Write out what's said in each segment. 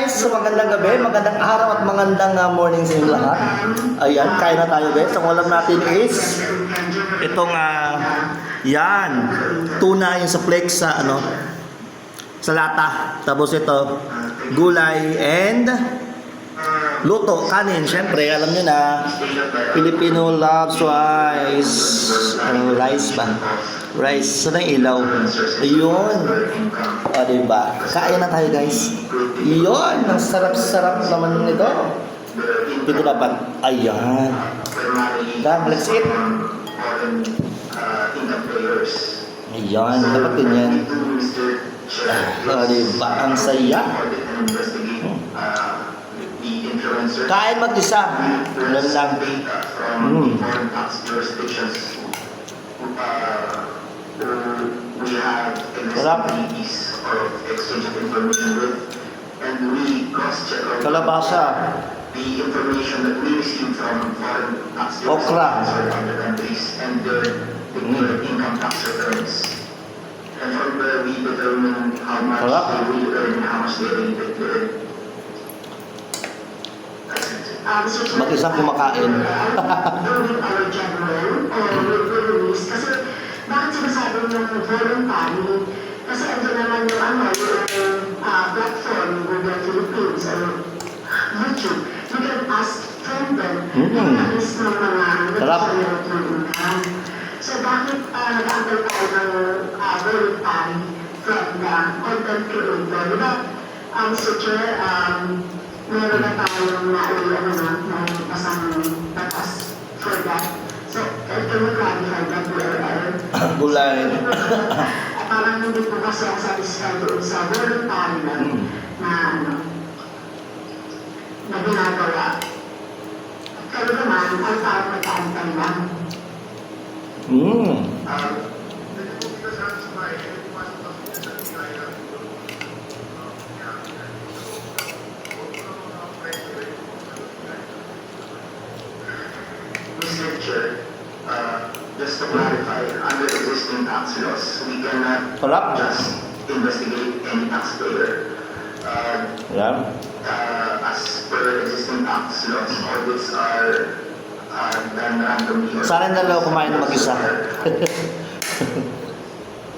guys, so magandang gabi, magandang araw at magandang morning sa inyo lahat. Ayan, kain na tayo guys. Ang ulam natin is itong yan, tuna yung sa flex sa sa lata. Tapos ito, gulay and luto, kanin. Syempre, alam nyo na, Filipino loves rice. Rice ba? Rice. Saan ang ilaw? Ayun. O, diba? Kain na tayo, guys. Yun. Ang sarap-sarap naman nito. Dito dapat. Ayan. Dam, let's eat. Ayan. Dapat ganyan. O, diba? Ang saya. Kain mag-isa. Ganun lang. Sarap. Kalabasa. Okra. Sarap. Mag-isang kumakain. Bakit sinasabi yung voluntary? Kasi ando naman yung platform, Google Philippines or YouTube. You can ask from them kung alis ng mga nag-generate ng income. So bakit nag-aantay tayo ng voluntary from the content creator? Diba, Mr. Chair, meron na tayong pasang batas for that. So, can you clarify that Gulay. parang hindi po kasi ang satisfied doon sa voluntary lang na ginagawa. Kayo naman, ay parang nag-aantay lang. Mr. Chair, just to clarify, under existing tax laws, we cannot just investigate any taxpayer. As per existing tax laws, audits are done randomly. Sana nalaw kumain na mag-isa.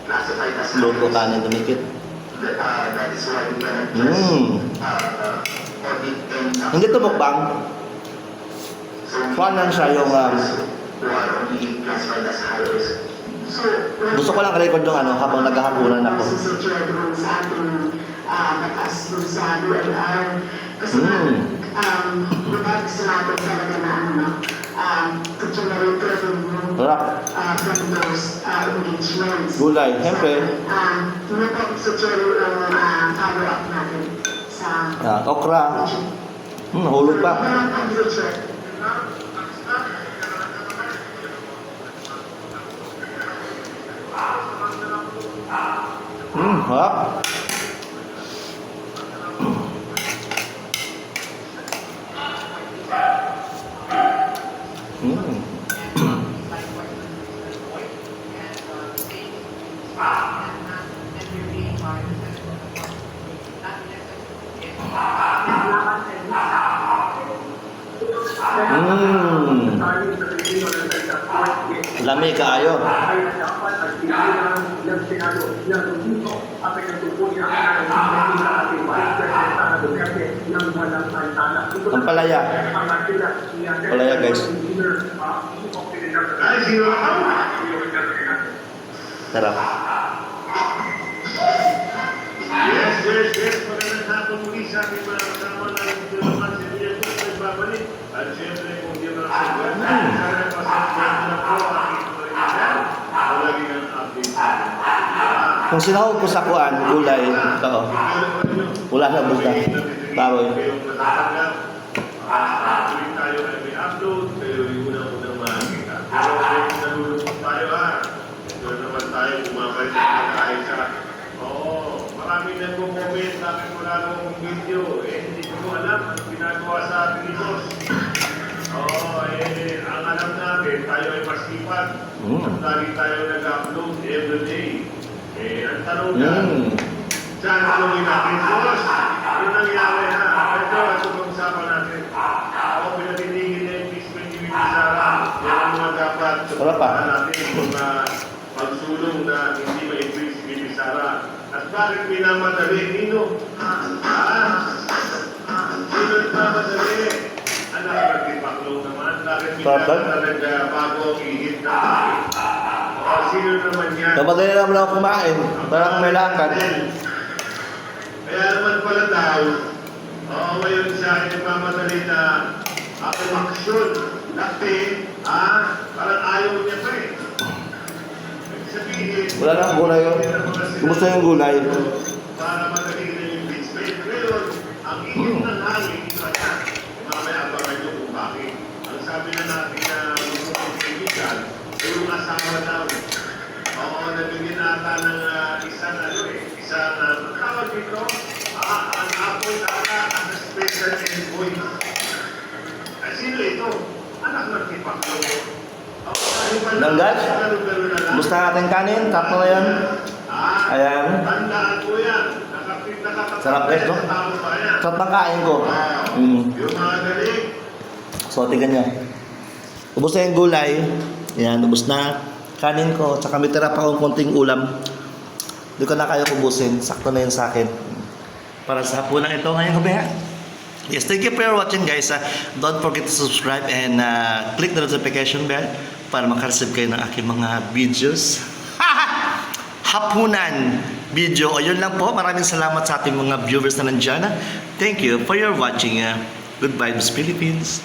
Classified as Luto kanin dumikit. that is why we cannot just audit any tax. Hindi to mukbang. Paano siya yung who are only classified as high risk. gusto ko lang record yung habang naghahapunan ako. Sa ating batas dun sa DNR. Kasi diba gusto natin talaga to generate revenue from those engagements. Gulay, siyempre. Yun po sa yung follow-up natin sa Okra. Nahulog pa. Harap. Lami kaayo. Ang palaya. Palaya guys. Sarap. Yes. Magandang hapon muli sa ating mga kasama na dito naman si Ria po nagbabalik. At siyempre, kung di mo nakasagwan, sana pasasyan na po aking pagkakas. Malagi ng update sa akin. Kung sinahog ko sa kuan, gulay, ito. Wala na buta. Baboy. Tuloy tayo ay may upload, pero yung unang makikita. Pero kung nalulungkot tayo ito naman tayo bumabalik sa kahit sa marami nagko-comment, sabi ko na nung video, hindi ko alam ang ginagawa sa ating itos. Ang alam natin, tayo ay masipag. At lagi tayo nag-upload everyday. Ang tanong na, saan tuloy natin, boss? Yung nangyari na, Wala pa. natin mga pagsulong na hindi maibig si Bibi Sara. At bakit minamadali? Nino? Sino nagmamadali? Anak, nagtipaklong naman. Bakit minamadali bago ang ihit na? O, sino naman yan? Namadali naman ako kumain. Parang may lakad. Kaya naman pala daw, ngayon siya ay nagmamadali na umaksyon. Dati, parang ayaw niya pa eh. Sabihin, Wala na ang gulay yun. Kumusta yung gulay? para madali na yung basement. Ngayon, ang init ng hangin, iba na. Mamaya abangan nyo kung bakit. Ang sabi na natin na gusto kong kaibigan, yung asawa daw. Oo, nabigyan ata ng isang tawag dito, ang apoy ata ang special envoy. Ay, sino ito? Anak ng tipaklong. Langgas? Gusto natin kanin? Tatlo na yan. Ayan. Tandaan ko yan. Sarap guys, no? Sarap ng kain ko. Yung mga galing. So, tingnan nyo. Ubus na yung gulay. Ayan, ubus na. Kanin ko. Tsaka may tira pa akong konting ulam. Hindi ko na kaya kubusin. Sakto na yun sa akin. Para sa hapunan ito ngayong gabi. Yes, thank you for watching guys. Don't forget to subscribe and click the notification bell para makareceive kayo ng aking mga videos. Hapunan video. O yun lang po. Maraming salamat sa ating mga viewers na nandyan. Thank you for your watching. Goodbye, Miss Philippines.